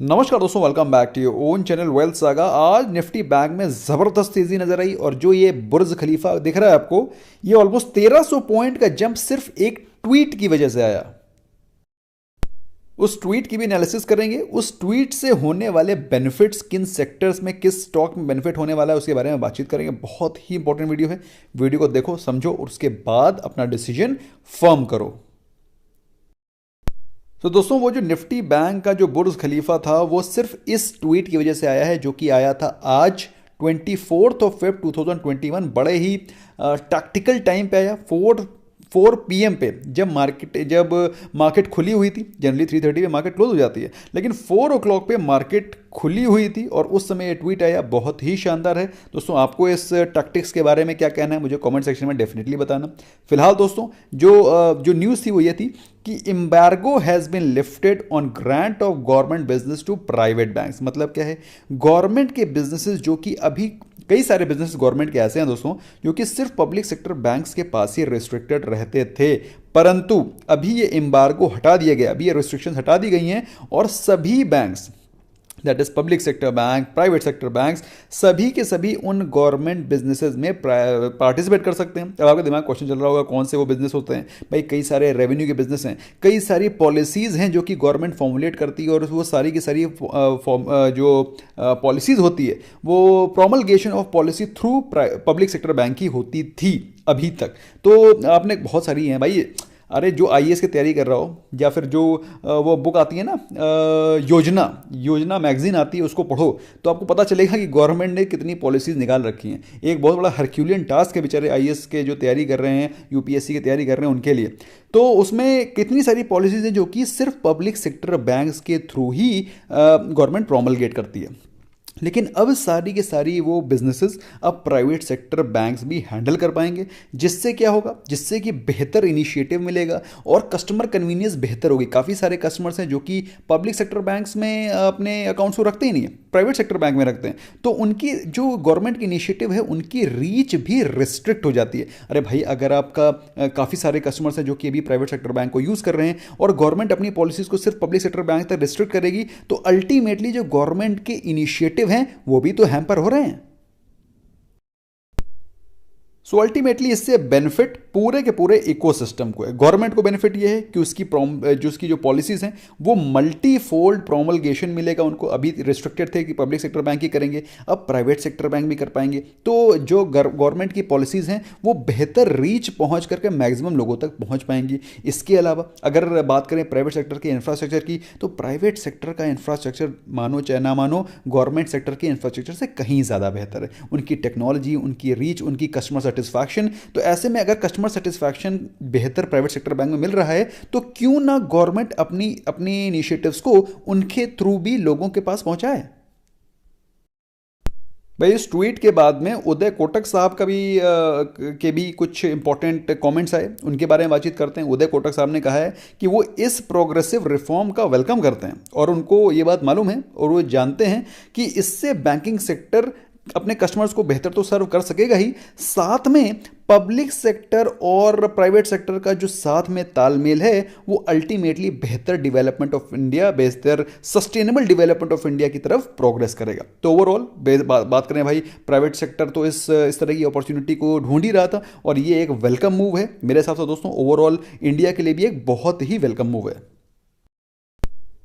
नमस्कार दोस्तों, welcome back to your own channel Wealth Saga. आज निफ्टी बैंक में ज़बरदस्त तेज़ी नजर आई और जो ये बुर्ज खलीफा दिख रहा है आपको, ये ऑलमोस्ट 1300 पॉइंट का जंप सिर्फ एक ट्वीट की वजह से आया। उस ट्वीट की भी एनालिसिस करेंगे, उस ट्वीट से होने वाले बेनिफिट्स, किन सेक्टर्स में किस स्टॉक में बेनिफिट होने वाला है उसके बारे में बातचीत करेंगे। बहुत ही इंपॉर्टेंट वीडियो है। वीडियो को देखो, समझो और उसके बाद अपना डिसीजन फर्म करो। तो दोस्तों, वो जो निफ्टी बैंक का जो बुर्ज खलीफा था वो सिर्फ इस ट्वीट की वजह से आया है, जो कि आया था आज 24 February 2021। बड़े ही टैक्टिकल टाइम पे आया। 4 PM पे जब मार्केट खुली हुई थी। जनरली 3:30 पे मार्केट क्लोज हो जाती है, लेकिन 4 o'clock पे मार्केट खुली हुई थी और उस समय ये ट्वीट आया। बहुत ही शानदार है दोस्तों। आपको इस टैक्टिक्स के बारे में क्या कहना है मुझे कमेंट सेक्शन में डेफिनेटली बताना। फिलहाल दोस्तों, जो न्यूज़ थी वो ये थी कि embargo has been lifted on grant of government business to private banks. मतलब क्या है, गवर्नमेंट के बिजनेसेस जो कि अभी कई सारे बिजनेस गवर्नमेंट के ऐसे हैं दोस्तों जो कि सिर्फ पब्लिक सेक्टर बैंक्स के पास ही रिस्ट्रिक्टेड रहते थे, परंतु अभी ये एम्बार्गो हटा दिया गया, अभी ये रिस्ट्रिक्शंस हटा दी गई हैं और सभी banks, that is public sector bank, private sector banks, सभी के सभी उन गवर्नमेंट बिजनेसेस में पार्टिसिपेट कर सकते हैं। अब आपके दिमाग क्वेश्चन चल रहा होगा कौन से वो बिजनेस होते हैं। भाई, कई सारे रेवेन्यू के बिजनेस हैं, कई सारी पॉलिसीज़ हैं जो कि गवर्नमेंट फॉर्मुलेट करती है और वो सारी की सारी जो पॉलिसीज़ होती है वो promulgation of policy through public sector bank ही होती थी अभी तक। तो आपने बहुत सारी हैं भाई। अरे, जो आईएएस की तैयारी कर रहा हो या फिर जो वो बुक आती है ना, योजना योजना मैगजीन आती है, उसको पढ़ो तो आपको पता चलेगा कि गवर्नमेंट ने कितनी पॉलिसीज निकाल रखी हैं। एक बहुत बड़ा हरक्यूलियन टास्क है बेचारे आईएएस के जो तैयारी कर रहे हैं, यूपीएससी की तैयारी कर रहे हैं उनके लिए। तो उसमें कितनी सारी पॉलिसीज हैं जो कि सिर्फ पब्लिक सेक्टर बैंक्स के थ्रू ही गवर्नमेंट प्रोमलगेट करती है। लेकिन अब सारी के सारी वो बिजनेसेस अब प्राइवेट सेक्टर बैंक्स भी हैंडल कर पाएंगे, जिससे क्या होगा, जिससे कि बेहतर इनिशिएटिव मिलेगा और कस्टमर कन्वीनियंस बेहतर होगी। काफ़ी सारे कस्टमर्स हैं जो कि पब्लिक सेक्टर बैंक्स में अपने अकाउंट्स को रखते ही नहीं है, प्राइवेट सेक्टर बैंक में रखते हैं। तो उनकी जो गवर्नमेंट की इनिशिएटिव है उनकी रीच भी रिस्ट्रिक्ट हो जाती है। अरे भाई, अगर आपका काफ़ी सारे कस्टमर्स हैं जो कि अभी प्राइवेट सेक्टर बैंक को यूज़ कर रहे हैं और गवर्नमेंट अपनी पॉलिसीज़ को सिर्फ पब्लिक सेक्टर बैंक तक रिस्ट्रिक्ट करेगी, तो अल्टीमेटली जो गवर्नमेंट के इनिशिएटिव हैं वो भी तो हैम्पर हो रहे हैं। सो अल्टीमेटली इससे बेनिफिट पूरे के पूरे इकोसिस्टम को है। गवर्नमेंट को बेनिफिट ये है कि उसकी जो पॉलिसीज हैं वो मल्टी फोल्ड प्रोमलगेशन मिलेगा उनको। अभी रिस्ट्रिक्टेड थे कि पब्लिक सेक्टर बैंक ही करेंगे, अब प्राइवेट सेक्टर बैंक भी कर पाएंगे। तो जो गवर्नमेंट की पॉलिसीज हैं वो बेहतर रीच पहुंच करके मैक्सिमम लोगों तक पहुंच पाएंगी। इसके अलावा अगर बात करें प्राइवेट सेक्टर के इंफ्रास्ट्रक्चर की, तो प्राइवेट सेक्टर का इंफ्रास्ट्रक्चर, मानो चाहे ना मानो, गवर्नमेंट सेक्टर के इंफ्रास्ट्रक्चर से कहीं ज़्यादा बेहतर है। उनकी टेक्नोलॉजी, उनकी रीच, उनकी कस्टमर सेटिस्फैक्शन। तो ऐसे में अगर कस्टमर सेटिस्फैक्शन बेहतर प्राइवेट सेक्टर बैंक में मिल रहा है, तो क्यों ना गवर्नमेंट अपनी अपनी इनिशिएटिव्स को उनके थ्रू भी लोगों के पास पहुंचाए। भाई, इस ट्वीट के बाद में उदय कोटक साहब का भी कुछ इंपॉर्टेंट कमेंट्स आए, उनके बारे में बातचीत करते हैं। उदय कोटक साहब ने कहा है कि वो इस प्रोग्रेसिव रिफॉर्म का वेलकम करते हैं और उनको ये बात मालूम है और वो जानते हैं कि इससे बैंकिंग सेक्टर अपने कस्टमर्स को बेहतर तो सर्व कर सकेगा ही, साथ में पब्लिक सेक्टर और प्राइवेट सेक्टर का जो साथ में तालमेल है वो अल्टीमेटली बेहतर डेवलपमेंट ऑफ इंडिया, बेहतर सस्टेनेबल डेवलपमेंट ऑफ इंडिया की तरफ प्रोग्रेस करेगा। तो ओवरऑल बात करें भाई, प्राइवेट सेक्टर तो इस तरह की अपॉर्चुनिटी को ढूंढ ही रहा था और ये एक वेलकम मूव है मेरे हिसाब से दोस्तों। ओवरऑल इंडिया के लिए भी एक बहुत ही वेलकम मूव है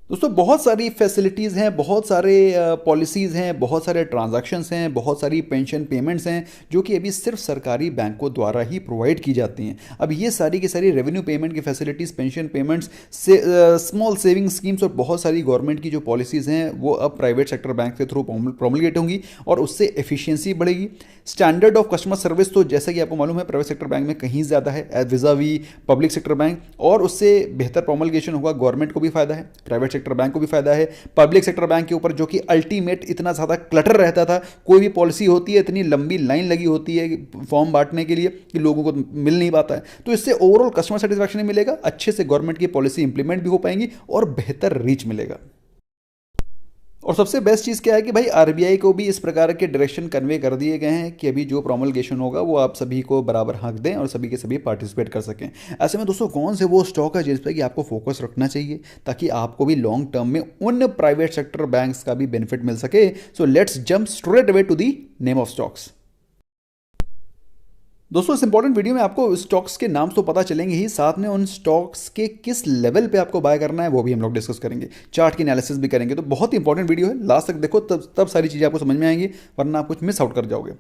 दोस्तों। बहुत सारी फैसिलिटीज़ हैं, बहुत सारे पॉलिसीज़ हैं, बहुत सारे ट्रांजैक्शंस हैं, बहुत सारी पेंशन पेमेंट्स हैं जो कि अभी सिर्फ सरकारी बैंकों द्वारा ही प्रोवाइड की जाती हैं। अब ये सारी की सारी रेवेन्यू पेमेंट की फैसिलिटीज़, पेंशन पेमेंट्स से स्मॉल सेविंग स्कीम्स और बहुत सारी गवर्नमेंट की जो पॉलिसीज़ हैं वो अब प्राइवेट सेक्टर बैंक के थ्रू प्रोमलगेट होंगी और उससे एफिशिएंसी बढ़ेगी। स्टैंडर्ड ऑफ कस्टमर सर्विस तो जैसा कि आपको मालूम है प्राइवेट सेक्टर बैंक में कहीं ज़्यादा है विज़ावी पब्लिक सेक्टर बैंक, और उससे बेहतर प्रोमलगेशन होगा। गवर्नमेंट को भी फायदा है, प्राइवेट सेक्टर बैंक को भी फायदा है। पब्लिक सेक्टर बैंक के ऊपर जो कि अल्टीमेट इतना ज़्यादा क्लटर रहता था, कोई भी पॉलिसी होती है इतनी लंबी लाइन लगी होती है फॉर्म बांटने के लिए कि लोगों को मिल नहीं पाता है। तो इससे ओवरऑल कस्टमर सेटिस्फैक्शन मिलेगा, अच्छे से गवर्नमेंट की पॉलिसी इंप्लीमेंट भी हो पाएंगी और बेहतर रीच मिलेगा। और सबसे बेस्ट चीज़ क्या है कि भाई आरबीआई को भी इस प्रकार के डायरेक्शन कन्वे कर दिए गए हैं कि अभी जो प्रोमलगेशन होगा वो आप सभी को बराबर हक दें और सभी के सभी पार्टिसिपेट कर सकें। ऐसे में दोस्तों कौन से वो स्टॉक है जिस पर कि आपको फोकस रखना चाहिए ताकि आपको भी लॉन्ग टर्म में उन प्राइवेट सेक्टर बैंक्स का भी बेनिफिट मिल सके। So let's jump straight away to the name of stocks. दोस्तों इस इंपॉर्टेंट वीडियो में आपको स्टॉक्स के नाम तो पता चलेंगे ही, साथ में उन स्टॉक्स के किस लेवल पे आपको बाय करना है वो भी हम लोग डिस्कस करेंगे, चार्ट की एनालिसिस भी करेंगे। तो बहुत ही इंपॉर्टेंट वीडियो है, लास्ट तक देखो तब सारी चीज़ें आपको समझ में आएंगी, वरना आप कुछ मिस आउट कर जाओगे।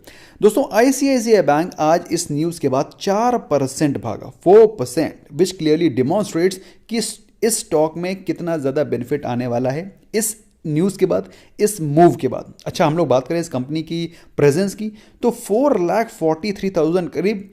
दोस्तों आईसीआईसीआई बैंक आज इस न्यूज़ के बाद 4% भागा, 4%, विच क्लियरली डिमॉन्स्ट्रेट्स कि इस स्टॉक में कितना ज़्यादा बेनिफिट आने वाला है इस न्यूज़ के बाद, इस मूव के बाद। अच्छा हम लोग बात करें इस कंपनी की प्रेजेंस की, तो 4,43,000 करीब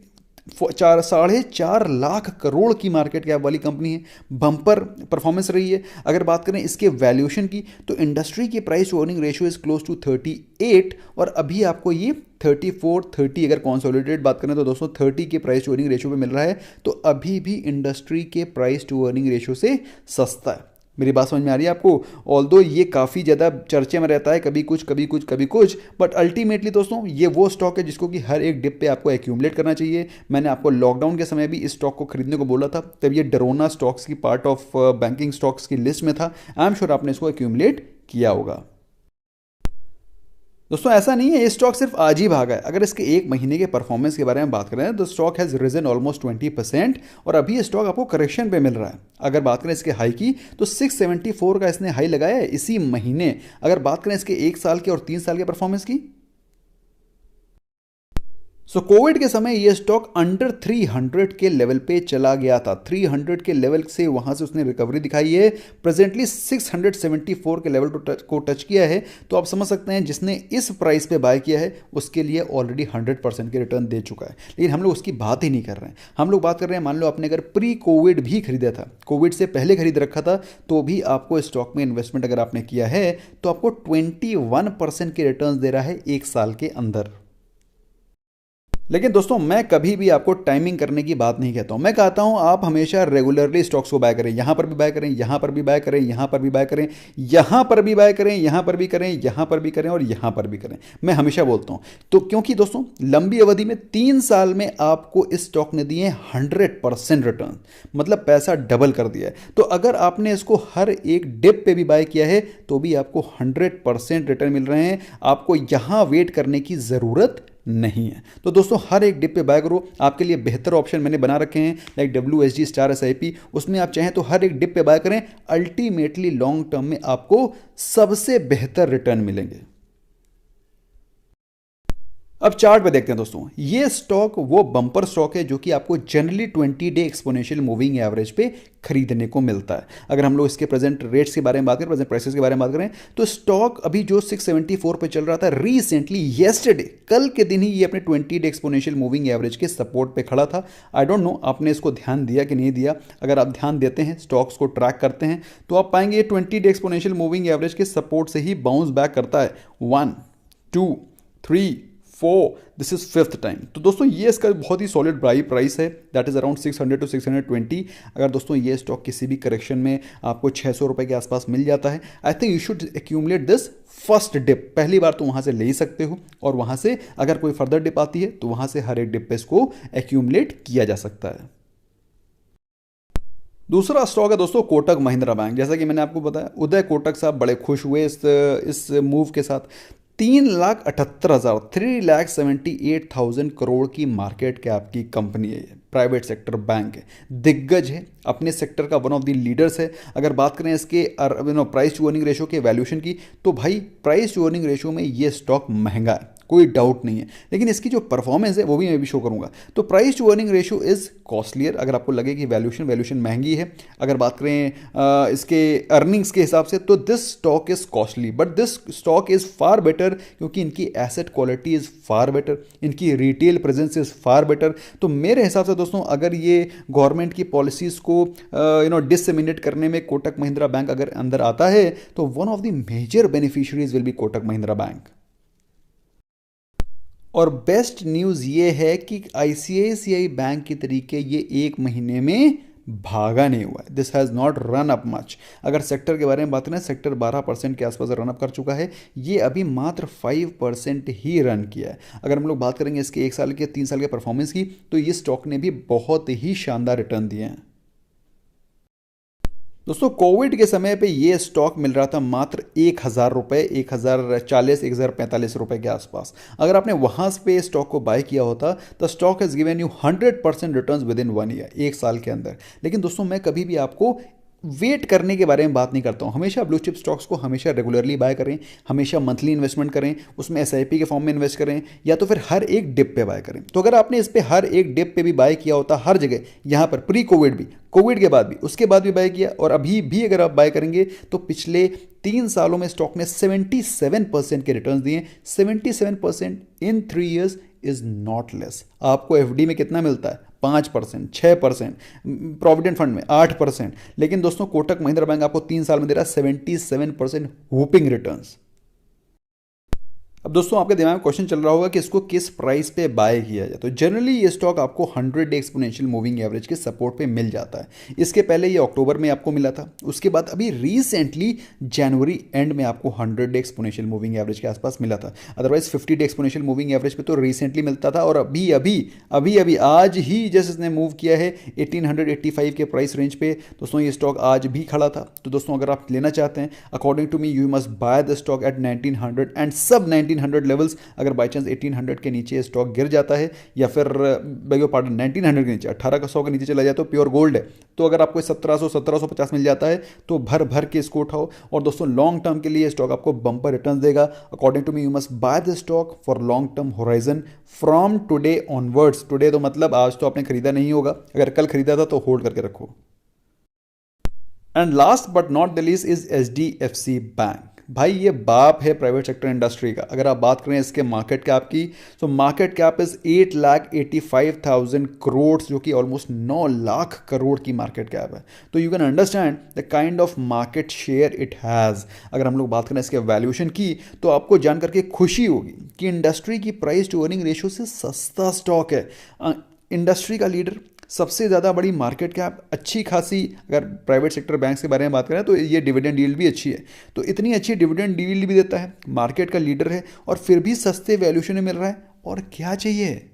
4.5 करोड़ की मार्केट कैप वाली कंपनी है। बम्पर परफॉर्मेंस रही है। अगर बात करें इसके वैल्यूएशन की, तो इंडस्ट्री की price to earning ratio is close to 38 और अभी आपको ये 34-30, अगर कॉन्सोलिडेटेड बात करें तो दोस्तों 30 के प्राइस टू अर्निंग रेशियो पे मिल रहा है, तो अभी भी इंडस्ट्री के प्राइस टू अर्निंग रेशियो से सस्ता है। मेरी बात समझ में आ रही है आपको? ऑल्दो ये काफ़ी ज़्यादा चर्चे में रहता है, कभी कुछ कभी कुछ कभी कुछ, बट अल्टीमेटली दोस्तों ये वो स्टॉक है जिसको कि हर एक डिप पे आपको एक्यूमुलेट करना चाहिए। मैंने आपको लॉकडाउन के समय भी इस स्टॉक को खरीदने को बोला था, तब ये डरोना स्टॉक्स की पार्ट ऑफ बैंकिंग स्टॉक्स की लिस्ट में था। आई एम श्योर आपने इसको एक्यूमुलेट किया होगा। दोस्तों ऐसा नहीं है ये स्टॉक सिर्फ आज ही भागा है। अगर इसके एक महीने के परफॉर्मेंस के बारे में बात करें तो स्टॉक हैज़ रिजन ऑलमोस्ट 20% और अभी ये स्टॉक आपको करेक्शन पे मिल रहा है। अगर बात करें इसके हाई की, तो 674 का इसने हाई लगाया है इसी महीने। अगर बात करें इसके 1 साल के और 3 साल के परफॉर्मेंस की, कोविड के समय ये स्टॉक अंडर 300 के लेवल पे चला गया था। 300 के लेवल से वहां से उसने रिकवरी दिखाई है, प्रेजेंटली 674 के लेवल को टच किया है। तो आप समझ सकते हैं जिसने इस प्राइस पे बाय किया है उसके लिए ऑलरेडी 100% के रिटर्न दे चुका है। लेकिन हम लोग उसकी बात ही नहीं कर रहे हैं, हम लोग बात कर रहे हैं, मान लो आपने अगर प्री कोविड भी खरीदा था, कोविड से पहले खरीद रखा था, तो भी आपको स्टॉक में इन्वेस्टमेंट अगर आपने किया है तो आपको 21% के रिटर्न दे रहा है 1 साल के अंदर। लेकिन दोस्तों मैं कभी भी आपको टाइमिंग करने की बात नहीं कहता हूं, मैं कहता हूं आप हमेशा रेगुलरली स्टॉक्स को बाय करें। यहां पर भी बाय करें, यहां पर भी बाय करें, यहां पर भी बाय करें, यहां पर भी बाय करें, यहां पर भी करें, यहां पर भी करें और यहां पर भी करें। मैं हमेशा बोलता हूं तो, क्योंकि दोस्तों लंबी अवधि में 3 साल में आपको इस स्टॉक ने दिए 100% रिटर्न, मतलब पैसा डबल कर दिया है। तो अगर आपने इसको हर एक डिप पे भी बाय किया है तो भी आपको 100% रिटर्न मिल रहे हैं। आपको यहां वेट करने की जरूरत नहीं है। तो दोस्तों हर एक डिप पे बाय करो। आपके लिए बेहतर ऑप्शन मैंने बना रखे हैं, लाइक WSG स्टार SIP, उसमें आप चाहें तो हर एक डिप पे बाय करें। अल्टीमेटली लॉन्ग टर्म में आपको सबसे बेहतर रिटर्न मिलेंगे। अब चार्ट पे देखते हैं दोस्तों, ये स्टॉक वो बम्पर स्टॉक है जो कि आपको generally 20 day exponential moving average पे खरीदने को मिलता है। अगर हम लोग इसके प्रेजेंट रेट्स के बारे में बात करें, प्रेजेंट प्राइसेस के बारे में बात करें, तो स्टॉक अभी जो 674 पे चल रहा था रिसेंटली, येस्टरडे, कल के दिन ही ये अपने 20 डे एक्सपोनेंशियल मूविंग एवरेज के सपोर्ट पे खड़ा था। आई डोंट नो आपने इसको ध्यान दिया कि नहीं दिया। अगर आप ध्यान देते हैं, स्टॉक्स को ट्रैक करते हैं, तो आप पाएंगे 20 डे एक्सपोनेंशियल मूविंग एवरेज के सपोर्ट से ही बाउंस बैक करता है। 1 2 3 4, दिस इज 5th टाइम। तो दोस्तों ये इसका बहुत ही सॉलिड प्राइस है, दैट इज अराउंड 600 to 620। अगर दोस्तों ये स्टॉक किसी भी करेक्शन में आपको 600 रुपए के आसपास मिल जाता है, I think you should accumulate this first dip. पहली बार तो वहां से ले ही सकते हो, और वहां से अगर कोई फर्दर डिप आती है तो वहां से हर एक डिप पे इसको एक्यूमुलेट किया जा सकता है। दूसरा स्टॉक है दोस्तों कोटक महिंद्रा बैंक। जैसा कि मैंने आपको बताया, उदय कोटक साहब बड़े खुश हुए इस मूव के साथ। 3,78,000, 3,78,000 करोड़ की मार्केट कैप की कंपनी है, प्राइवेट सेक्टर बैंक है, दिग्गज है, अपने सेक्टर का वन ऑफ द लीडर्स है। अगर बात करें इसके प्राइस टू अर्निंग रेशियो के वैल्यूएशन की, तो भाई प्राइस टू अर्निंग रेशियो में ये स्टॉक महंगा है, कोई डाउट नहीं है। लेकिन इसकी जो परफॉर्मेंस है वो भी मैं भी शो करूंगा। तो price to earning ratio is costlier. अगर आपको लगे कि वैल्यूएशन महंगी है, अगर बात करें इसके अर्निंग्स के हिसाब से, तो this stock is costly, but this stock is far better, क्योंकि इनकी asset quality is far better, इनकी retail presence is far better. तो मेरे हिसाब से दोस्तों अगर ये गवर्नमेंट की पॉलिसीज को डिसमिनेट करने में कोटक महिंद्रा बैंक अगर अंदर आता है, तो one of the major beneficiaries will be Kotak Mahindra bank. और बेस्ट न्यूज़ ये है कि आईसीआईसीआई बैंक के तरीके ये एक महीने में भागा नहीं हुआ है, this has not run up much. अगर सेक्टर के बारे में बात करें, सेक्टर 12% के आसपास रन अप कर चुका है, ये अभी मात्र 5% ही रन किया है। अगर हम लोग बात करेंगे इसके 1 साल के 3 साल के परफॉर्मेंस की, तो ये स्टॉक ने भी बहुत ही शानदार रिटर्न दिए हैं। दोस्तों कोविड के समय पे ये स्टॉक मिल रहा था मात्र 1,000 रुपये, 1,040, 1,045 रुपये के आसपास। अगर आपने वहाँ पे स्टॉक को बाय किया होता तो stock has given you 100% returns with in 1 year, 1 साल के अंदर। लेकिन दोस्तों मैं कभी भी आपको वेट करने के बारे में बात नहीं करता हूँ। हमेशा ब्लू चिप स्टॉक्स को हमेशा रेगुलरली बाय करें, हमेशा मंथली इन्वेस्टमेंट करें, उसमें एसआईपी के फॉर्म में इन्वेस्ट करें, या तो फिर हर एक डिप पे बाय करें। तो अगर आपने इस पे हर एक डिप पे भी बाय किया होता, हर जगह, यहाँ पर प्री कोविड भी, कोविड के बाद भी, उसके बाद भी बाय किया, और अभी भी अगर आप बाय करेंगे, तो पिछले 3 सालों में स्टॉक ने 77% के रिटर्न दिए। 77% इन 3 ईयर्स इज नॉट लेस। आपको एफडी में कितना मिलता है? 5%, 6%, प्रोविडेंट फंड में 8%। लेकिन दोस्तों कोटक महिंद्रा बैंक आपको 3 साल में दे रहा है 77% वूपिंग रिटर्न्स। अब दोस्तों आपके दिमाग में क्वेश्चन चल रहा होगा कि इसको किस प्राइस पे बाय किया जाए। तो जनरली ये स्टॉक आपको 100 डे एक्सपोनेंशियल मूविंग एवरेज के सपोर्ट पे मिल जाता है। इसके पहले ये अक्टूबर में आपको मिला था, उसके बाद अभी रिसेंटली जनवरी एंड में आपको 100 डे एक्सपोनेंशियल मूविंग एवरेज के आसपास मिला था। Otherwise 50 day exponential moving average पे तो रिसेंटली मिलता था, और अभी अभी आज ही जैसे इसने मूव किया है 1885 के प्राइस रेंज पे, दोस्तों ये स्टॉक आज भी खड़ा था। तो दोस्तों अगर आप लेना चाहते हैं, according to me you must buy the stock at 1900 and sub 1900 levels. अगर बाई चांस 1800 के नीचे स्टॉक गिर जाता है, या फिर बेगो पार्डन 1900 के नीचे 1800 के नीचे चला जाए, तो प्योर गोल्ड है। तो अगर आपको 1750 मिल जाता है तो भर भर के इसको उठाओ। और दोस्तों लॉन्ग टर्म के लिए स्टॉक आपको बम्पर रिटर्न देगा। According to me you must buy the stock for long term horizon from today onwards. Today तो मतलब आज तो आपने खरीदा नहीं होगा, अगर कल खरीदा था तो होल्ड करके रखो। And last but not the least is HDFC bank. भाई ये बाप है प्राइवेट सेक्टर इंडस्ट्री का। अगर आप बात करें इसके मार्केट कैप की, तो मार्केट कैप इज 8,85,000 करोड़, जो कि ऑलमोस्ट 9 लाख करोड़ की मार्केट कैप है। तो you can understand the kind of market share it has. अगर हम लोग बात करें इसके वैल्यूएशन की, तो आपको जान करके खुशी होगी कि इंडस्ट्री की प्राइस टू अर्निंग रेशियो से सस्ता स्टॉक है। इंडस्ट्री का लीडर, सबसे ज़्यादा बड़ी मार्केट कैप, अच्छी खासी, अगर प्राइवेट सेक्टर बैंक्स के बारे में बात करें तो ये डिविडेंड यील्ड भी अच्छी है। तो इतनी अच्छी डिविडेंड यील्ड भी देता है, मार्केट का लीडर है, और फिर भी सस्ते वैल्यूएशन में मिल रहा है, और क्या चाहिए।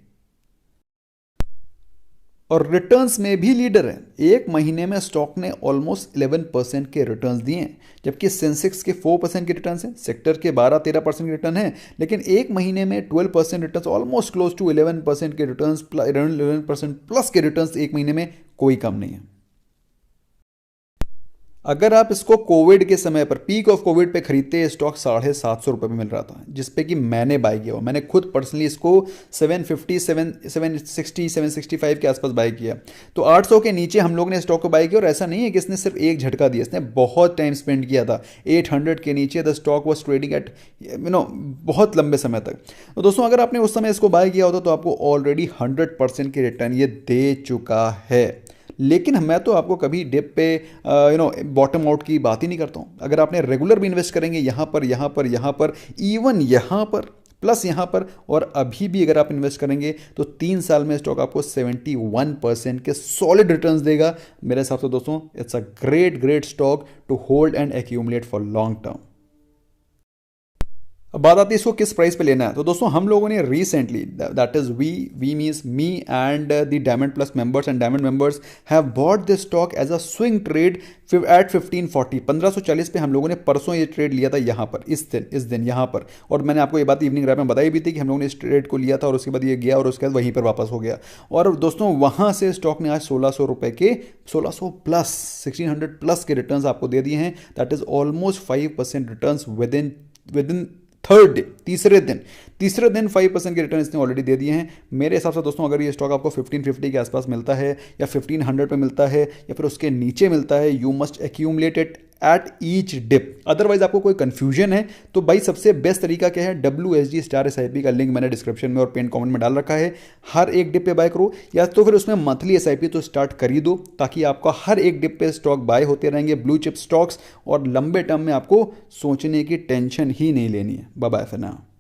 और रिटर्न्स में भी लीडर है। एक महीने में स्टॉक ने ऑलमोस्ट 11% के रिटर्न्स दिए हैं, जबकि सेंसेक्स के 4% के रिटर्न्स हैं, सेक्टर के 12-13% के रिटर्न हैं। लेकिन एक महीने में 12% रिटर्न्स, ऑलमोस्ट क्लोज टू 11% के रिटर्न्स, 11% प्लस के रिटर्न्स एक महीने में, कोई कम नहीं है। अगर आप इसको कोविड के समय पर, पीक ऑफ कोविड पे खरीदते, स्टॉक 750 रुपये में मिल रहा था, जिसपे कि मैंने बाय किया हुआ। मैंने खुद पर्सनली इसको 750, 760, 765 के आसपास बाय किया। तो 800 के नीचे हम लोग ने स्टॉक को बाय किया, और ऐसा नहीं है कि इसने सिर्फ एक झटका दिया, इसने बहुत टाइम स्पेंड किया था। 800 के नीचे the stock was trading at बहुत लंबे समय तक। तो दोस्तों अगर आपने उस समय इसको बाय किया होता तो आपको ऑलरेडी 100% के रिटर्न ये दे चुका है। लेकिन मैं तो आपको कभी डिप पे बॉटम आउट की बात ही नहीं करता हूँ। अगर आपने रेगुलर भी इन्वेस्ट करेंगे, यहाँ पर, इवन यहाँ पर, प्लस यहाँ पर, और अभी भी अगर आप इन्वेस्ट करेंगे, तो 3 साल में स्टॉक आपको 71% के सॉलिड रिटर्न्स देगा। मेरे हिसाब से दोस्तों it's a great stock to hold and accumulate for long term. अब बात आती है इसको किस प्राइस पे लेना है। तो दोस्तों हम लोगों ने recently, that is we means me and the diamond plus members and diamond members have bought this stock as a swing trade at 1540, 1540 पे हम लोगों ने परसों ये ट्रेड लिया था यहाँ पर, इस दिन यहाँ पर। और मैंने आपको ये बात इवनिंग रैप में बताई भी थी कि हम लोगों ने इस ट्रेड को लिया था, और उसके बाद ये गया, और उसके बाद वहीं पर वापस हो गया। और दोस्तों वहाँ से स्टॉक ने आज 1600 रुपये के, 1600 प्लस, 1600 प्लस के रिटर्न्स आपको दे दिए हैं। That is almost 5% returns with in third day, तीसरे दिन 5% के रिटर्न इसने ऑलरेडी दे दिए हैं। मेरे हिसाब से दोस्तों अगर ये स्टॉक आपको 1550 के आसपास मिलता है, या 1500 पे मिलता है, या फिर उसके नीचे मिलता है, you must accumulate it at each dip. Otherwise आपको कोई कंफ्यूजन है तो भाई सबसे बेस्ट तरीका क्या है, WSG स्टार SIP का लिंक मैंने डिस्क्रिप्शन में और पिन कमेंट में डाल रखा है। हर एक डिप पे बाय करो, या तो फिर उसमें मंथली SIP तो स्टार्ट कर ही दो, ताकि आपका हर एक डिप पे स्टॉक बाय होते रहेंगे, ब्लू चिप स्टॉक्स, और लंबे टर्म में आपको सोचने की टेंशन ही नहीं लेनी है। Bye bye for now.